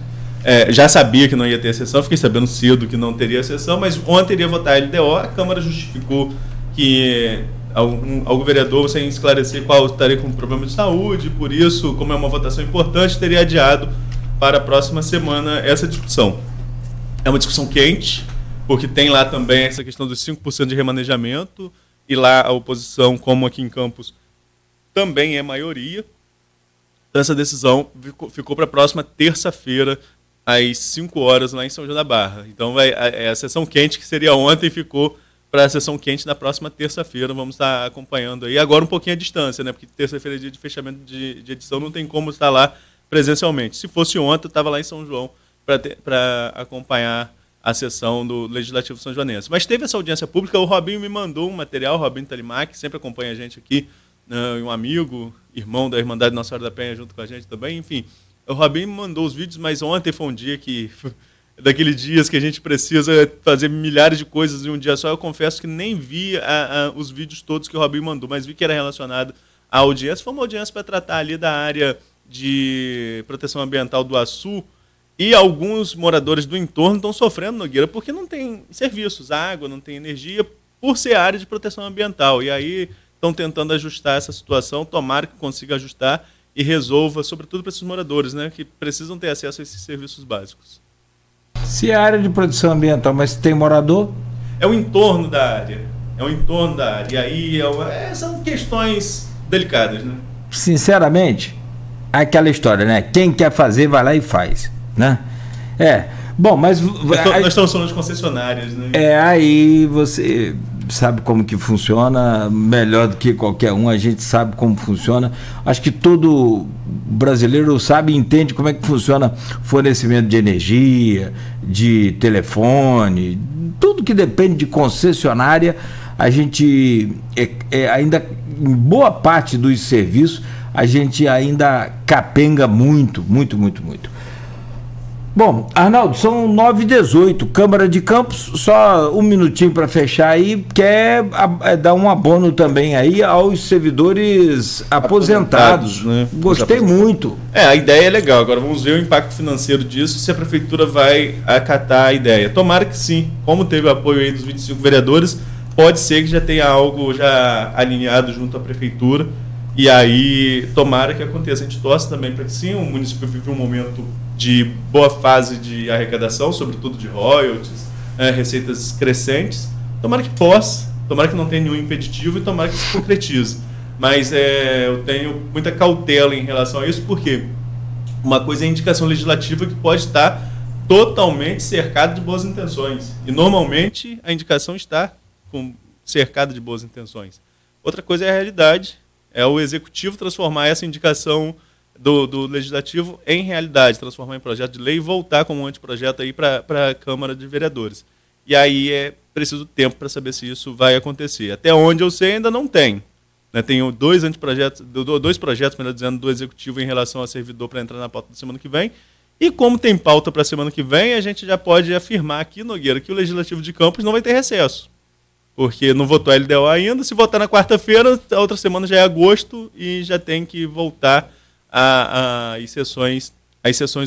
já sabia que não ia ter sessão, fiquei sabendo cedo que não teria sessão, mas ontem iria votar a LDO, a Câmara justificou que algum vereador, sem esclarecer qual estaria com problema de saúde, por isso, como é uma votação importante, teria adiado para a próxima semana essa discussão. É uma discussão quente, porque tem lá também essa questão dos 5% de remanejamento, e lá a oposição, como aqui em Campos, também é maioria. Então essa decisão ficou para a próxima terça-feira, às 5 horas, lá em São João da Barra. Então a sessão quente, que seria ontem, ficou para a sessão quente na próxima terça-feira. Vamos estar acompanhando aí. Agora um pouquinho à distância, né? Porque terça-feira é dia de fechamento de edição, não tem como estar lá presencialmente. Se fosse ontem, eu estava lá em São João para acompanhar a sessão do Legislativo São Joanense. Mas teve essa audiência pública, o Robinho me mandou um material, o Robinho Talimac, sempre acompanha a gente aqui, um amigo, irmão da Irmandade Nossa Senhora da Penha junto com a gente também, enfim. O Robinho me mandou os vídeos, mas ontem foi um dia daqueles dias que a gente precisa fazer milhares de coisas em um dia só. Eu confesso que nem vi os vídeos todos que o Robinho mandou, mas vi que era relacionado à audiência. Foi uma audiência para tratar ali da área de proteção ambiental do Açu, e alguns moradores do entorno estão sofrendo, Nogueira, porque não tem serviços, água, não tem energia, por ser área de proteção ambiental. E aí estão tentando ajustar essa situação, tomara que consiga ajustar e resolva, sobretudo para esses moradores, né, que precisam ter acesso a esses serviços básicos. Se é área de proteção ambiental, mas tem morador? É o entorno da área. E aí são questões delicadas, né? Sinceramente, aquela história, né? Quem quer fazer, vai lá e faz, né? Bom, mas... Nós estamos falando de concessionárias, né? Aí você sabe como que funciona, melhor do que qualquer um, a gente sabe como funciona. Acho que todo brasileiro sabe e entende como é que funciona fornecimento de energia, de telefone, tudo que depende de concessionária. A gente ainda, em boa parte dos serviços, a gente ainda capenga muito. Bom, Arnaldo, são 9h18, Câmara de Campos, só um minutinho para fechar aí, quer dar um abono também aí aos servidores aposentados, né? Gostei muito. A ideia é legal, agora vamos ver o impacto financeiro disso, se a Prefeitura vai acatar a ideia. Tomara que sim, como teve o apoio aí dos 25 vereadores, pode ser que já tenha algo já alinhado junto à Prefeitura, e aí tomara que aconteça. A gente torce também para que sim, o município vive um momento de boa fase de arrecadação, sobretudo de royalties, receitas crescentes. Tomara que possa, tomara que não tenha nenhum impeditivo e tomara que se concretize. Mas eu tenho muita cautela em relação a isso, porque uma coisa é a indicação legislativa que pode estar totalmente cercada de boas intenções. E normalmente a indicação está cercada de boas intenções. Outra coisa é a realidade, é o executivo transformar essa indicação do Legislativo em realidade, transformar em projeto de lei e voltar como um anteprojeto aí para a Câmara de Vereadores. E aí é preciso tempo para saber se isso vai acontecer. Até onde eu sei, ainda não tem. Né? Tenho dois projetos, melhor dizendo, do Executivo em relação ao servidor para entrar na pauta da semana que vem. E como tem pauta para a semana que vem, a gente já pode afirmar aqui, Nogueira, que o Legislativo de Campos não vai ter recesso. Porque não votou a LDO ainda. Se votar na quarta-feira, a outra semana já é agosto e já tem que voltar às sessões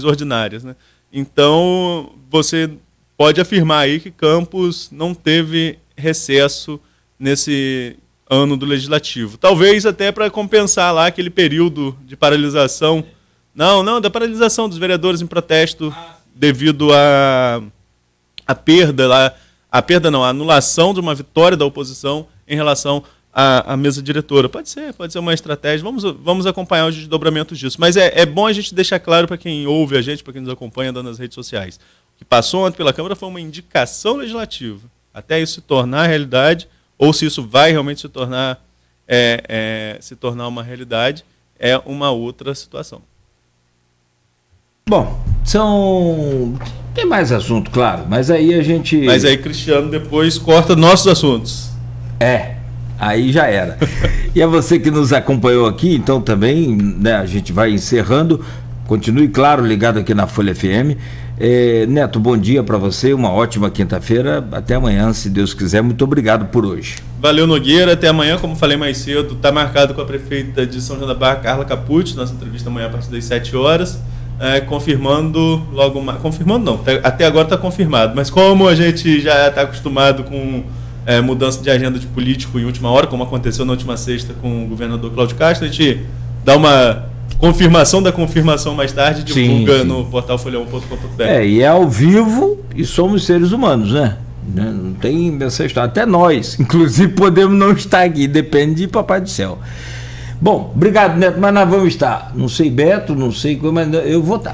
ordinárias. Né? Então, você pode afirmar aí que Campos não teve recesso nesse ano do Legislativo. Talvez até para compensar lá aquele período de paralisação. Não, da paralisação dos vereadores em protesto devido à perda lá. A anulação de uma vitória da oposição em relação à mesa diretora. Pode ser uma estratégia. Vamos acompanhar os desdobramentos disso. Mas é bom a gente deixar claro para quem ouve a gente, para quem nos acompanha nas redes sociais. O que passou ontem pela Câmara foi uma indicação legislativa. Até isso se tornar realidade, ou se isso vai realmente se tornar uma realidade, é uma outra situação. Bom, tem mais assunto, claro, mas aí a gente... Mas aí, Cristiano, depois corta nossos assuntos. Aí já era. E a você que nos acompanhou aqui, então também, né, a gente vai encerrando. Continue, claro, ligado aqui na Folha FM. Neto, bom dia para você, uma ótima quinta-feira. Até amanhã, se Deus quiser. Muito obrigado por hoje. Valeu, Nogueira. Até amanhã, como falei mais cedo, está marcado com a prefeita de São João da Barra, Carla Capucci, nossa entrevista amanhã a partir das 7 horas. Confirmando logo mais. Confirmando não, até agora está confirmado, mas como a gente já está acostumado com mudança de agenda de político em última hora, como aconteceu na última sexta com o governador Cláudio Castro, a gente dá uma confirmação da confirmação mais tarde e divulga no portal folha1.com.br. E é ao vivo e somos seres humanos, né? Não tem essa história. Até nós, inclusive, podemos não estar aqui, depende de Papai do Céu. Bom, obrigado, Neto, mas nós vamos estar. Não sei, Beto, não sei como, mas eu vou estar.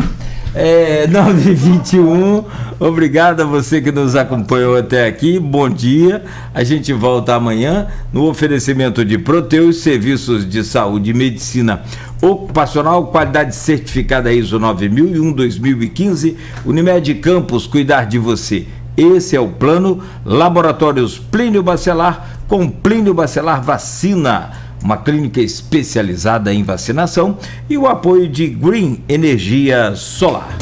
9h21, obrigado a você que nos acompanhou até aqui, bom dia. A gente volta amanhã no oferecimento de Proteus, serviços de saúde e medicina ocupacional, qualidade certificada ISO 9001-2015, Unimed Campos, cuidar de você. Esse é o plano. Laboratórios Plínio Bacelar, com Plínio Bacelar Vacina, uma clínica especializada em vacinação, e o apoio de Green Energia Solar.